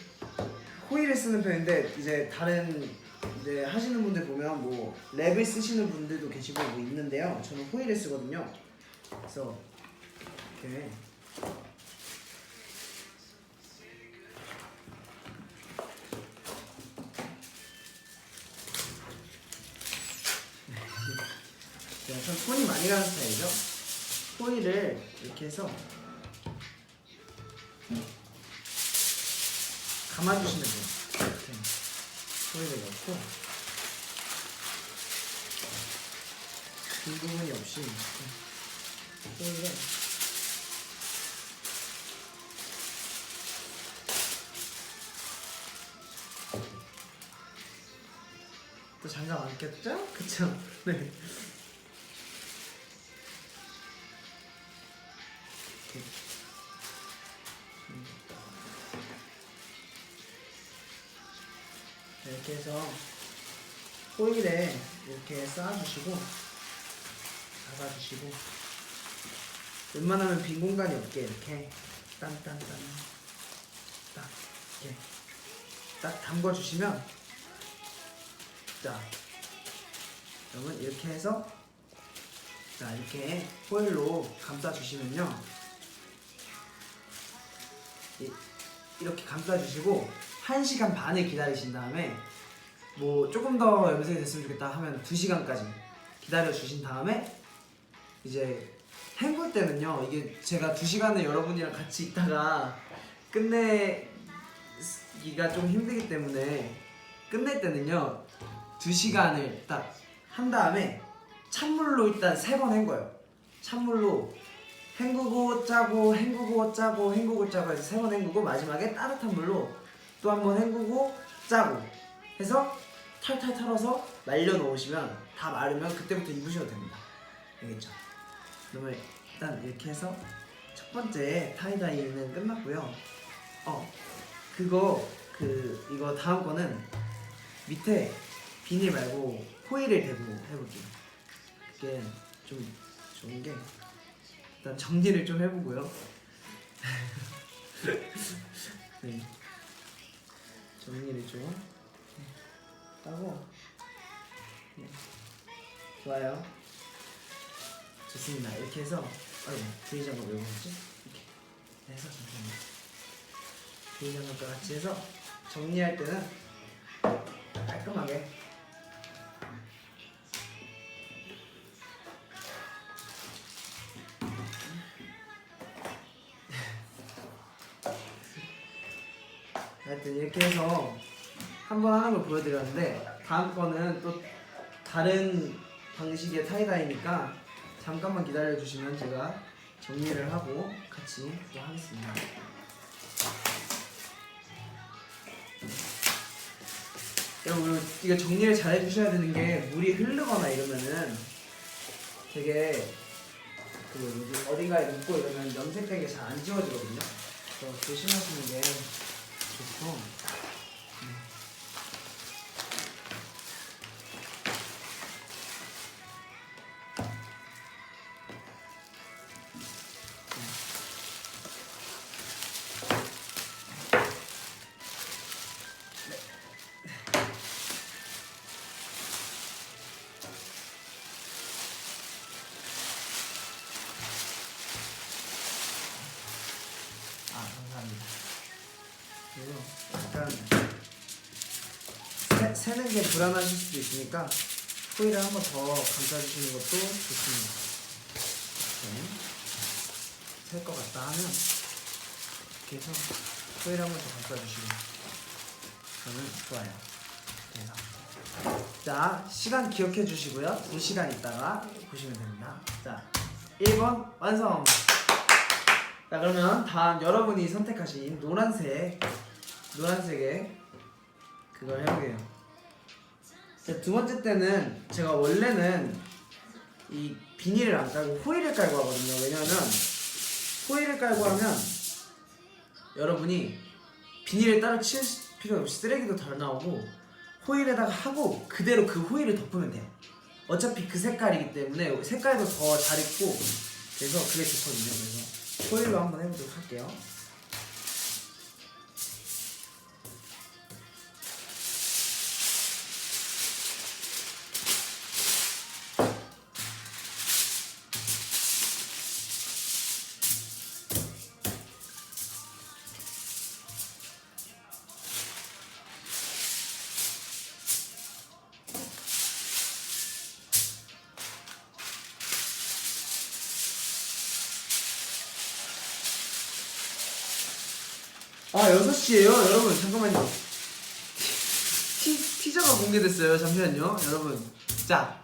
호일을 쓰는 편인데 이제 다른 이제 하시는 분들 보면 뭐 랩을 쓰시는 분들도 계시고 뭐 있는데요. 저는 호일을 쓰거든요. 그래서 이렇게 전 손이 많이 가는 스타일이죠. 호일을 이렇게 해서 감아주시면 돼요. 이렇게 호일을 넣고 빈 부분이 없이 이렇게 호일을 또 장갑 안 꼈죠? 그쵸? 네. 이렇게 해서 호일에 이렇게 쌓아주시고 잡아주시고 웬만하면 빈 공간이 없게 이렇게 딴딴딴 딱 이렇게 딱 담궈주시면 자 여러분 이렇게 해서 자 이렇게 호일로 감싸주시면요 이렇게 감싸주시고 1시간 반을 기다리신 다음에 뭐 조금 더 염색이 됐으면 좋겠다 하면 2시간까지 기다려 주신 다음에 이제 헹굴 때는요 이게 제가 2시간을 여러분이랑 같이 있다가 끝내기가 좀 힘들기 때문에 끝낼 때는요 2시간을 딱 한 다음에 찬물로 일단 3번 헹궈요. 찬물로 헹구고 짜고 헹구고 짜고 헹구고 짜고 해서 3번 헹구고 마지막에 따뜻한 물로 또 한 번 헹구고 짜고 해서 탈탈 털어서 말려 놓으시면 다 마르면 그때부터 입으셔도 됩니다. 알겠죠? 그러면 일단 이렇게 해서 첫 번째 타이다이는 끝났고요. 이거 다음 거는 밑에 비닐 말고 호일을 대고 해볼게요. 그게 좀 좋은 게 일단 정리를 좀 해보고요. 네. 정리를 좀 하고 네. 좋아요. 좋습니다. 이렇게 해서 데이장갑 왜 보지? 이렇게 해서 잠시만요. 데이장갑과 같이 해서 정리할 때는 깔끔하게 하여튼 이렇게 해서 한 번 하는 걸 보여드렸는데 다음 거는 또 다른 방식의 타이다이니까 잠깐만 기다려 주시면 제가 정리를 하고 같이 또 하겠습니다. 여러분 이거 정리를 잘 해주셔야 되는 게 물이 흐르거나 이러면은 되게 그 어딘가에 묻고 이러면 염색되게 잘 안 지워지거든요. 그래서 조심하시는 게 좋고. 그리고 약간 새는 게 불안하실 수도 있으니까 코일을 한번 더 감싸주시는 것도 좋습니다. 셀 것 같다 하면 이렇게 해서 코일 한번 더 감싸주시면 저는 좋아요. 그래서 자, 시간 기억해 주시고요. 2시간 있다가 보시면 됩니다. 자, 1번 완성! 자, 그러면 다음 여러분이 선택하신 노란색의 그걸 해보게요. 자, 두 번째 때는 제가 원래는 이 비닐을 안 깔고 호일을 깔고 하거든요. 왜냐면 호일을 깔고 하면 여러분이 비닐을 따로 칠 필요 없이 쓰레기도 덜 나오고 호일에다가 하고 그대로 그 호일을 덮으면 돼요. 어차피 그 색깔이기 때문에 색깔도 더 잘 입고 그래서 그게 좋거든요. 그래서 호일로 한번 해보도록 할게요. 아 6시에요 여러분. 잠깐만요. 티저가 공개됐어요. 잠시만요 여러분. 자,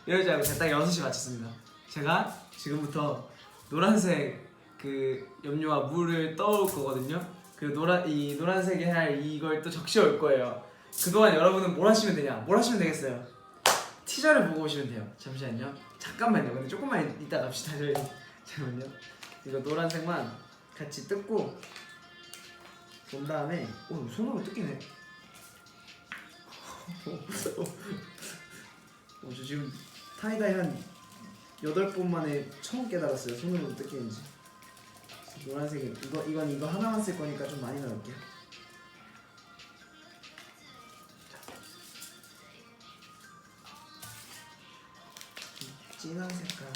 이러지 않고 제가 딱 6시 맞췄습니다. 제가 지금부터 노란색 그 염료와 물을 떠올 거거든요. 그 이 노란색에 할 이걸 또 적셔 올 거예요. 그동안 여러분은 뭘 하시면 되냐? 뭘 하시면 되겠어요? 티저를 보고 오시면 돼요. 잠시만요. 잠깐만요. 근데 조금만 이따 갑시다. 잠깐만요. 이거 노란색만 같이 뜯고 본 다음에 손으로 뜯기네. 저 지금 타이다이 한 8번 만에 처음 깨달았어요. 손으로 뜯기는지. 노란색이 이거 하나만 쓸 거니까 좀 많이 넣을게요. 진한 색깔.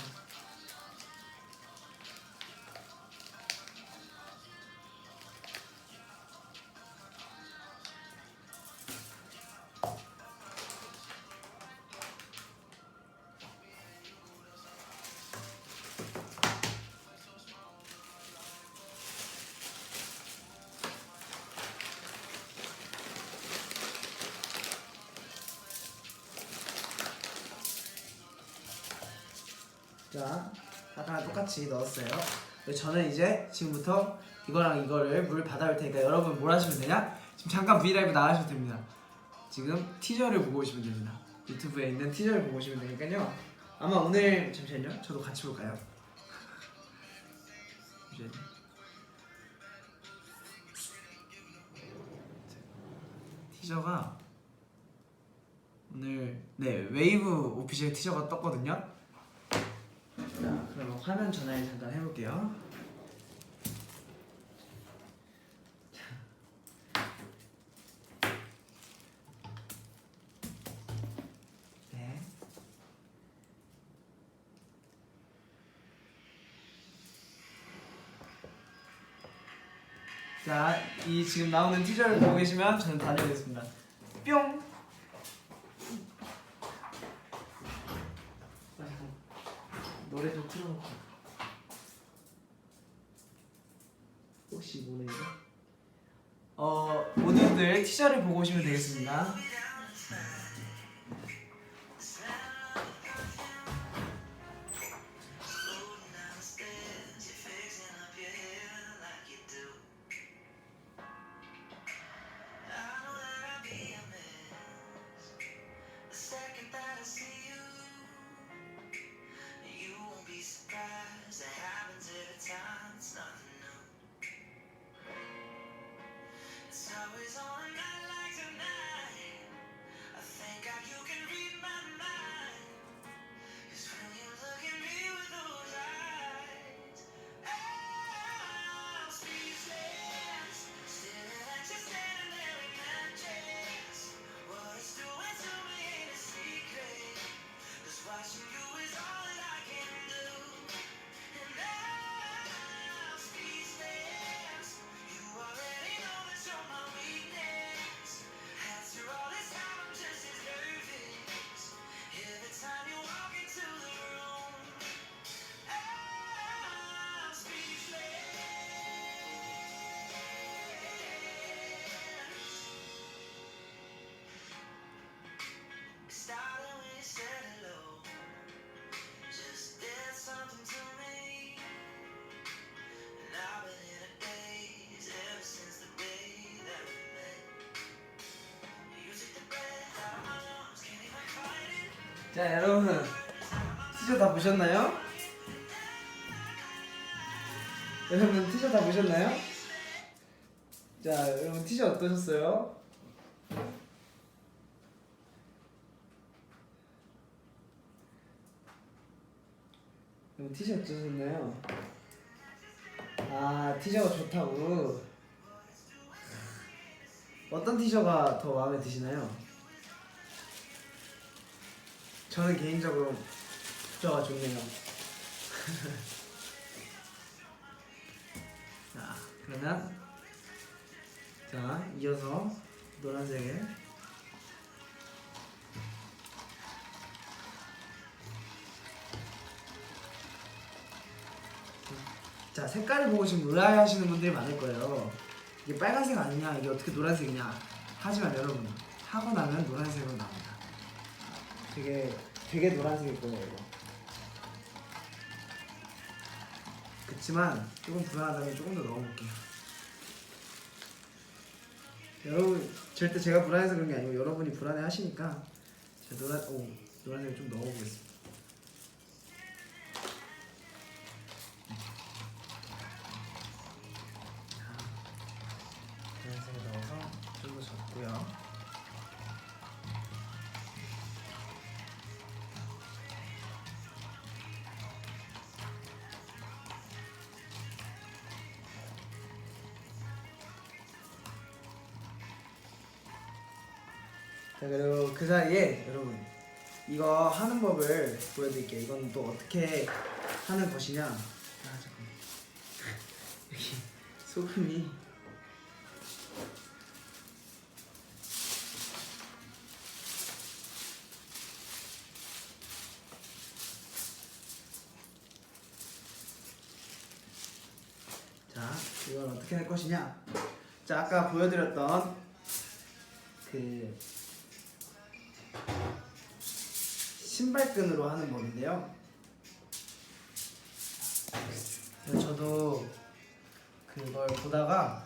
자, 아까랑 똑같이 넣었어요. 저는 이제 지금부터 이거랑 이거를 물 받아올 테니까 여러분 뭘 하시면 되냐? 지금 잠깐 브이라이브 나가셔도 됩니다. 지금 티저를 보고 오시면 됩니다. 유튜브에 있는 티저를 보고 오시면 되니까요. 아마 오늘 잠시만요. 저도 같이 볼까요? 티저가 오늘 웨이브 오피셜 티저가 떴거든요. 자, 그럼 화면 전환 잠깐 해볼게요. 네. 자, 이 지금 나오는 티저를 보고 계시면 저는 다녀오겠습니다. 뿅! 노래 좀 틀어놓고. 혹시 모르겠네. 모두들 티저를 보고 오시면 되겠습니다. 자 여러분 티저 다 보셨나요? 여러분 티저 다 보셨나요? 자 여러분 티저 어떠셨어요? 여러분 티저 어떠셨나요? 아 티저가 좋다고. 어떤 티저가 더 마음에 드시나요? 저는 개인적으로 티저가 좋네요. 자 그러면 자 이어서 노란색을 자 색깔을 보고 지금 의아해하시는 분들이 많을 거예요. 이게 빨간색 아니냐 이게 어떻게 노란색이냐. 하지만 여러분 하고 나면 노란색으로 나옵니다. 되게 노란색일 거예요 이거. 그치만 조금 불안하다면 조금 더 넣어볼게요. 여러분 절대 제가 불안해서 그런 게 아니고 여러분이 불안해 하시니까 제가 노란색을 좀 넣어보겠습니다. 노란색을 넣어서 좀 더 젓고요. 자 그리고 그 사이에 여러분 이거 하는 법을 보여드릴게요. 이건 또 어떻게 하는 것이냐. 아 잠깐만 여기 소금이 자 이건 어떻게 할 것이냐. 자 아까 보여드렸던 그 신발끈으로 하는 법인데요. 저도 그걸 보다가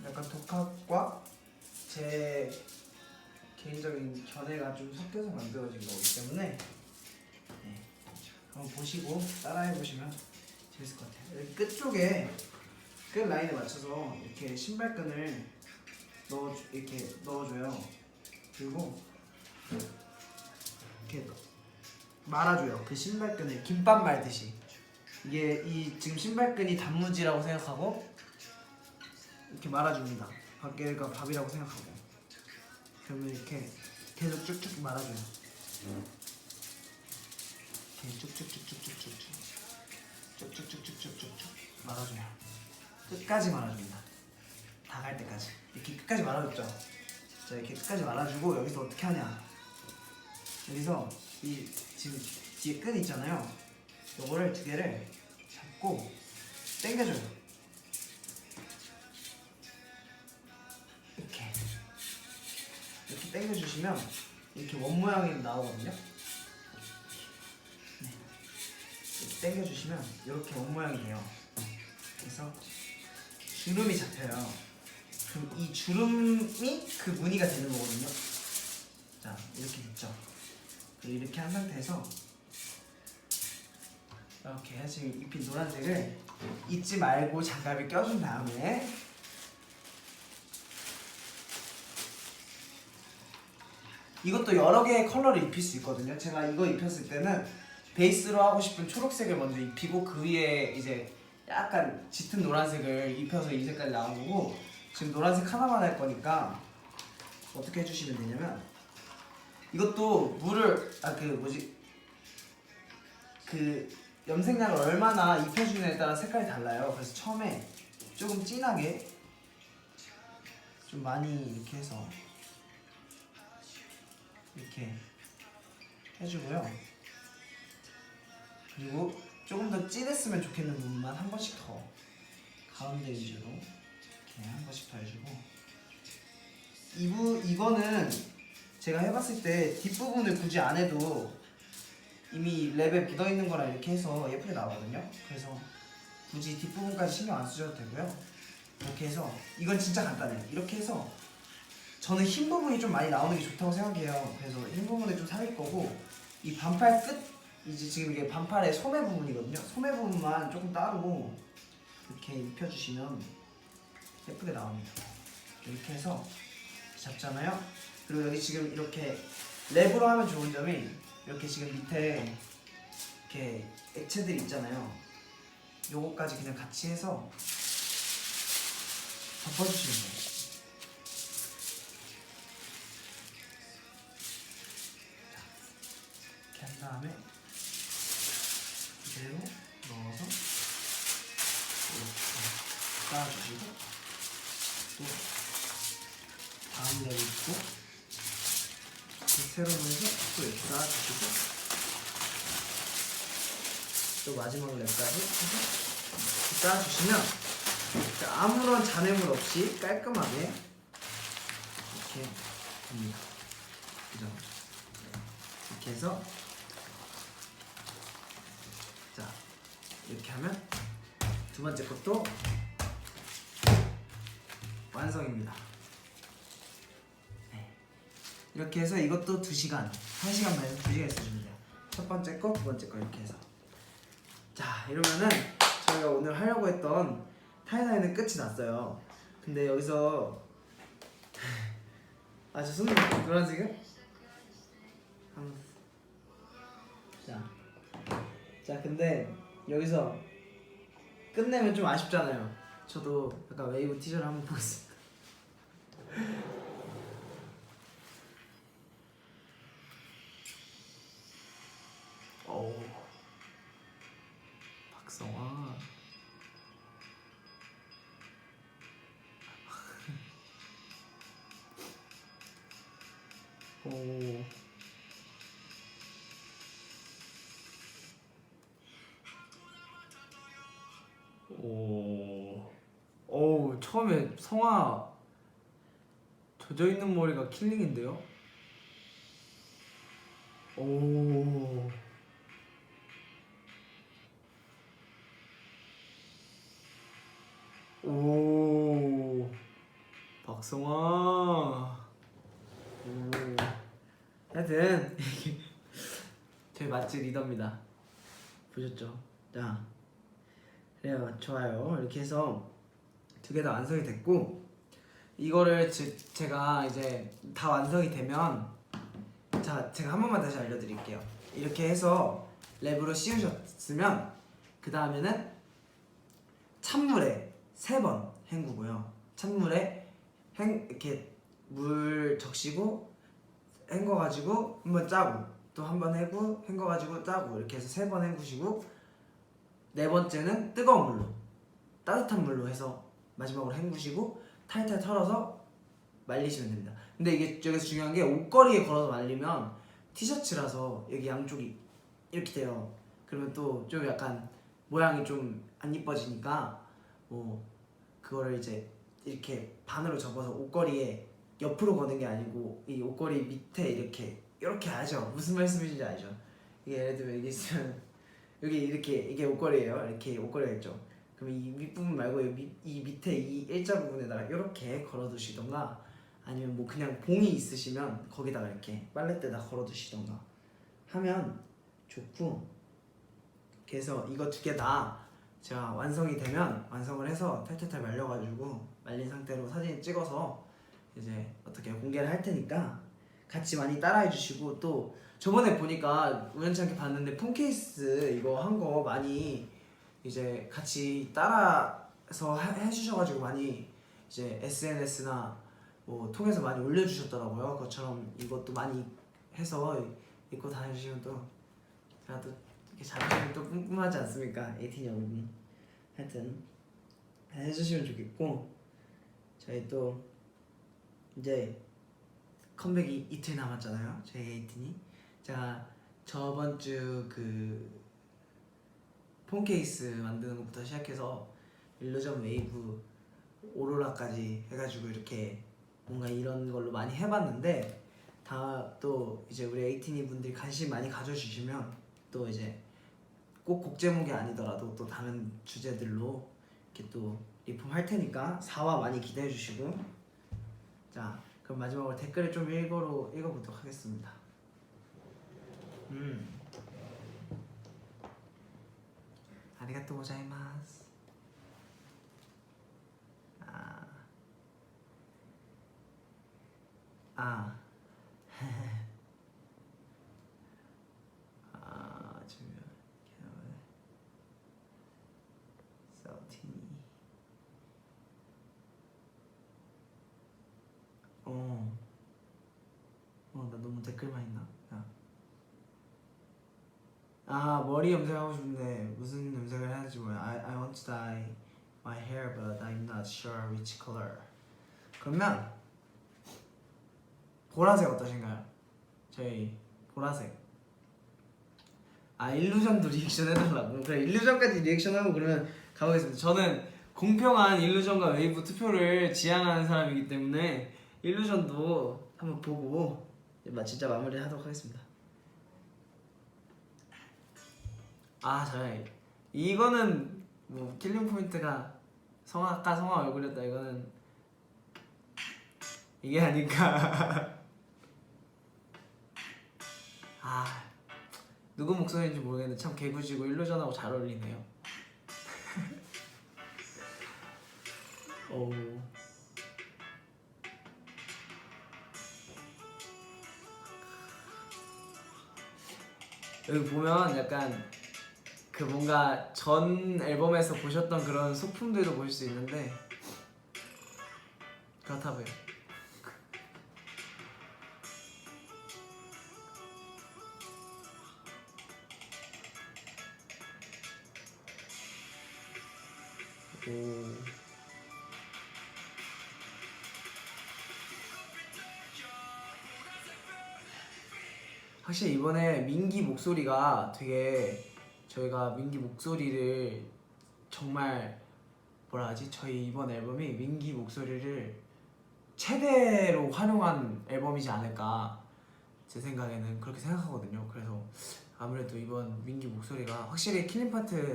약간 독학과 제 개인적인 견해가 좀 섞여서 만들어진 거기 때문에 네, 한번 보시고 따라해 보시면 재밌을 것 같아요. 여기 끝쪽에 끝 라인에 맞춰서 이렇게 신발끈을 이렇게 넣어줘요. 그리고 이렇게 말아줘요. 그 신발끈을 김밥 말듯이. 이게 이 지금 신발끈이 단무지라고 생각하고 이렇게 말아줍니다. 밖에가 밥이라고 생각하고. 그러면 이렇게 계속 쭉쭉 말아줘요. 이렇게 쭉쭉쭉쭉쭉쭉쭉 말아줘요. 끝까지 말아줍니다. 다 갈 때까지. 이렇게 끝까지 말아줬죠. 자 이렇게 끝까지 말아주고 여기서 어떻게 하냐. 여기서 이 지금 뒤에 끈 있잖아요. 요거를 두 개를 잡고 당겨줘요. 이렇게 당겨주시면 이렇게 원 모양이 나오거든요. 네. 이렇게 당겨주시면 이렇게 원 모양이 돼요. 그래서 주름이 잡혀요. 그럼 이 주름이 그 무늬가 되는 거거든요. 자 이렇게 됐죠. 그리고 이렇게 한 상태에서 이렇게 지금 입힌 노란색을 잊지 말고 장갑을 껴준 다음에 이것도 여러 개의 컬러를 입힐 수 있거든요. 제가 이거 입혔을 때는 베이스로 하고 싶은 초록색을 먼저 입히고 그 위에 이제 약간 짙은 노란색을 입혀서 이 색깔이 나온 거고, 지금 노란색 하나만 할 거니까 어떻게 해주시면 되냐면, 이것도 물을 그 염색약을 얼마나 입혀주느냐에 따라 색깔이 달라요. 그래서 처음에 조금 진하게 좀 많이 이렇게 해서 이렇게 해주고요. 그리고 조금 더 진했으면 좋겠는 부분만 한 번씩 더 가운데 위주로 이렇게 한 번씩 더 해주고, 이거는 제가 해봤을 때 뒷부분을 굳이 안 해도 이미 랩에 묻어있는 거랑 이렇게 해서 예쁘게 나오거든요. 그래서 굳이 뒷부분까지 신경 안 쓰셔도 되고요. 이렇게 해서 이건 진짜 간단해요. 이렇게 해서 저는 흰 부분이 좀 많이 나오는 게 좋다고 생각해요. 그래서 흰 부분을 좀 살릴 거고, 이 반팔 끝 이제 지금 이게 반팔의 소매 부분이거든요. 소매 부분만 조금 따로 이렇게 입혀주시면 예쁘게 나옵니다. 이렇게 해서 잡잖아요. 그리고 여기 지금 이렇게 랩으로 하면 좋은 점이 이렇게 지금 밑에 이렇게 액체들 있잖아요. 요거까지 그냥 같이 해서 덮어주시면 돼요. 이렇게 한 다음에 그대로 넣어서 이렇게 깔아주시고 또 다음 랩 있고 새로 해서 또 이렇게 깔아주시고 또 마지막 랩까지 해서 이렇게 깔아주시면 아무런 잔해물 없이 깔끔하게 이렇게 됩니다. 그죠? 이렇게 해서 자 이렇게 하면 두 번째 것도 완성입니다. 네. 이렇게 해서 이것도 2시간, 1시간 반에서 2시간 있어주면 돼요. 첫 번째 거, 두 번째 거 이렇게 해서. 자 이러면은 저희가 오늘 하려고 했던 타이다이는 끝이 났어요. 근데 여기서 아 저 손님 그런 지금? 자 근데 여기서 끝내면 좀 아쉽잖아요. 저도 약간 웨이브 티저를 한번 보겠습니다. 오 박성화 오 오, 처음에 성화 젖어 있는 머리가 킬링인데요? 오, 오, 박성화. 오, 하여튼 저희 맛집 리더입니다. 보셨죠? 자, 그래요, 좋아요. 이렇게 해서 두 개 다 완성이 됐고 이거를 제가 이제 다 완성이 되면 자 제가 한 번만 다시 알려드릴게요. 이렇게 해서 랩으로 씌우셨으면 그 다음에는 찬물에 3번 헹구고요. 찬물에 이렇게 물 적시고 헹궈가지고 한번 짜고 또 한 번 헹궈가지고 짜고 이렇게 해서 3번 헹구시고 네 번째는 뜨거운 물로 따뜻한 물로 해서 마지막으로 헹구시고 탈탈 털어서 말리시면 됩니다. 근데 이게 여기서 중요한 게 옷걸이에 걸어서 말리면 티셔츠라서 여기 양쪽이 이렇게 돼요. 그러면 또 좀 약간 모양이 좀 안 이뻐지니까 뭐 그거를 이제 이렇게 반으로 접어서 옷걸이에 옆으로 거는 게 아니고 이 옷걸이 밑에 이렇게 알죠? 무슨 말씀이신지 알죠? 이게 예를 들면 이게 있으면 여기 이렇게 이게 옷걸이에요. 이렇게 옷걸이가 있죠. 그럼 이 윗부분 말고 이 밑에 이 일자 부분에다가 이렇게 걸어두시던가 아니면 뭐 그냥 봉이 있으시면 거기다가 이렇게 빨랫대다 걸어두시던가 하면 좋고 그래서 이거 2개 다 제가 완성이 되면 완성을 해서 탈탈탈 말려가지고 말린 상태로 사진 찍어서 이제 어떻게 공개를 할 테니까 같이 많이 따라해 주시고 또 저번에 보니까 우연치 않게 봤는데 폰케이스 이거 한 거 많이 이제 같이 따라서 해주셔가지고 많이 이제 SNS나 뭐 통해서 많이 올려주셨더라고요. 그것처럼 이것도 많이 해서 입고 다니시면 또 제가 또 이렇게 자존심이 또 뿜뿜하지 않습니까? 에이틴 여러분이 하여튼 해주시면 좋겠고 저희 또 이제 컴백이 이틀 남았잖아요. 저희 에이틴이 제가 저번 주 그 폰케이스 만드는 것부터 시작해서 일루전 웨이브 오로라까지 해가지고 이렇게 뭔가 이런 걸로 많이 해봤는데 다 또 이제 우리 에이티니 분들이 관심 많이 가져주시면 또 이제 꼭 곡 제목이 아니더라도 또 다른 주제들로 이렇게 또 리폼할 테니까 4화 많이 기대해 주시고 자 그럼 마지막으로 댓글을 좀 읽어보도록 하겠습니다. 아리가또 고자이마스. 아. 지금 사우티니. 나 너무 댓글만 있나? 야. 머리 염색하고 싶은데 무슨 염색을 해야 할지 몰라. I want to dye my hair but I'm not sure which color. 그러면 보라색 어떠신가요? 저희 보라색. 일루전도 리액션 해달라고. 그래, 일루전까지 리액션하고 그러면 가보겠습니다. 저는 공평한 일루전과 웨이브 투표를 지향하는 사람이기 때문에 일루전도 한번 보고 진짜 마무리를 하도록 하겠습니다. 잘. 이거는 뭐 킬링 포인트가 아까 성화 얼굴이었다. 이거는 이게 아닐까. 누구 목소리인지 모르겠는데 참 개구지고 일루전하고 잘 어울리네요. 여기 보면 약간 그 뭔가 전 앨범에서 보셨던 그런 소품들도 보실 수 있는데 그렇다고요. 확실히 이번에 민기 목소리가 되게 저희가 민기 목소리를 정말 뭐라 하지? 저희 이번 앨범이 민기 목소리를 최대로 활용한 앨범이지 않을까 제 생각에는 그렇게 생각하거든요. 그래서 아무래도 이번 민기 목소리가 확실히 킬링 파트가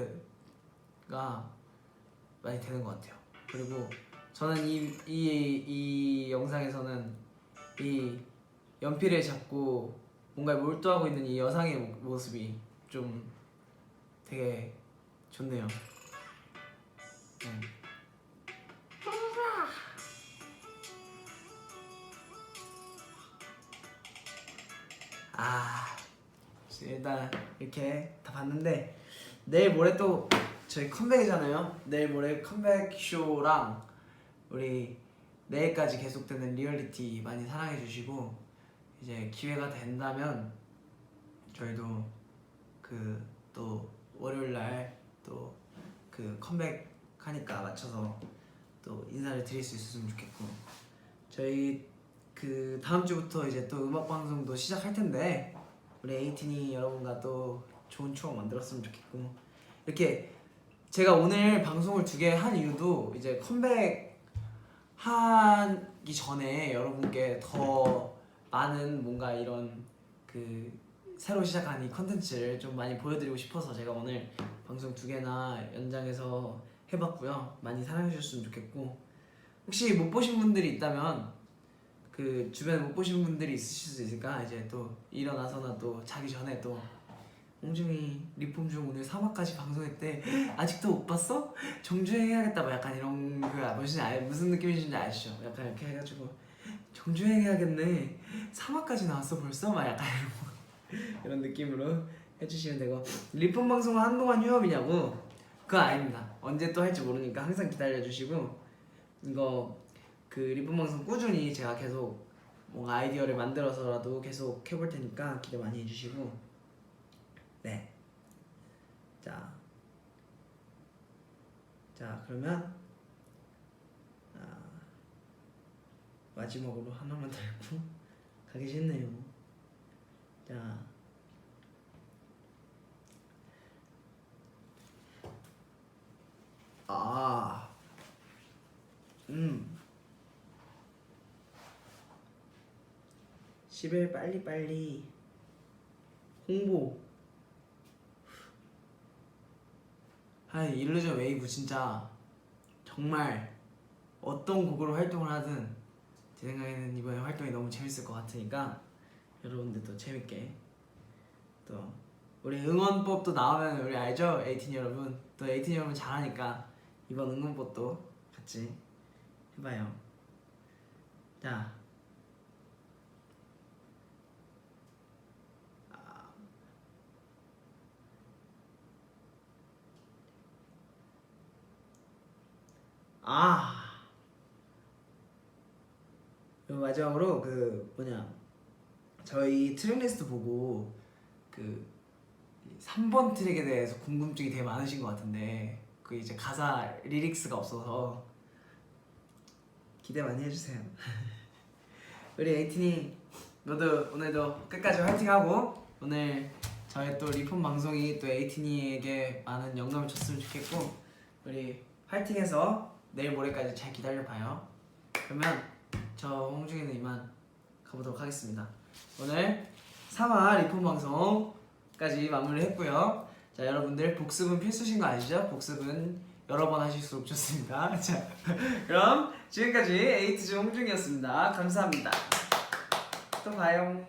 많이 되는 것 같아요. 그리고 저는 이 영상에서는 이 연필을 잡고 뭔가 몰두하고 있는 이 여상의 모습이 좀 되게 좋네요. 일단 이렇게 다 봤는데 내일 모레 또 저희 컴백이잖아요. 내일 모레 컴백 쇼랑 우리 내일까지 계속되는 리얼리티 많이 사랑해 주시고 이제 기회가 된다면 저희도 그 또 월요일 날 또 그 컴백 하니까 맞춰서 또 인사를 드릴 수 있었으면 좋겠고 저희 그 다음 주부터 이제 또 음악 방송도 시작할 텐데 우리 에이틴이 여러분과 또 좋은 추억 만들었으면 좋겠고 이렇게 제가 오늘 방송을 2개 한 이유도 이제 컴백 하기 전에 여러분께 더 많은 뭔가 이런 그 새로 시작한 이 컨텐츠를 좀 많이 보여드리고 싶어서 제가 오늘 방송 2개나 연장해서 해봤고요. 많이 사랑해주셨으면 좋겠고 혹시 못 보신 분들이 있다면 그 주변에 못 보신 분들이 있으실 수 있으니까 이제 또 일어나서나 또 자기 전에 또 홍중이 리폼중 오늘 3화까지 방송했대. 아직도 못 봤어? 정주행해야겠다 뭐 약간 이런 그 무슨 느낌이신지 아시죠? 약간 이렇게 해가지고 정주행해야겠네. 3화까지 나왔어 벌써? 막 약간 이런 느낌으로 해주시면 되고 리폼 방송은 한동안 휴업이냐고? 그건 아닙니다. 언제 또 할지 모르니까 항상 기다려주시고 이거 그 리폼 방송 꾸준히 제가 계속 뭔가 아이디어를 만들어서라도 계속 해볼 테니까 기대 많이 해주시고 네. 자 그러면 마지막으로 하나만 더 읽고 가기 싫네요. 자 10일 빨리빨리 홍보. 일루전 웨이브 진짜 정말 어떤 곡으로 활동을 하든 제 생각에는 이번에 활동이 너무 재밌을 것 같으니까 여러분들도 재밌게 또 우리 응원법도 나오면 우리 알죠? 에이틴 여러분. 또 에이틴 여러분 잘하니까 이번 응원법도 같이 해봐요. 자, 그리고 마지막으로 그 뭐냐, 저희 트랙 리스트 보고 그 3번 트랙에 대해서 궁금증이 되게 많으신 것 같은데 그 이제 가사 리릭스가 없어서 기대 많이 해주세요. 우리 에이틴이 너도 오늘도 끝까지 화이팅하고, 오늘 저희 또 리폼 방송이 또 에이틴이에게 많은 영감을 줬으면 좋겠고, 우리 화이팅해서 내일 모레까지 잘 기다려봐요. 그러면 저 홍중이는 이만 가보도록 하겠습니다. 오늘 3화 리폼 방송까지 마무리했고요. 자, 여러분들 복습은 필수신 거 아시죠? 복습은 여러 번 하실수록 좋습니다. 자, 그럼 지금까지 에이티즈 홍중이었습니다. 감사합니다. 또 봐요.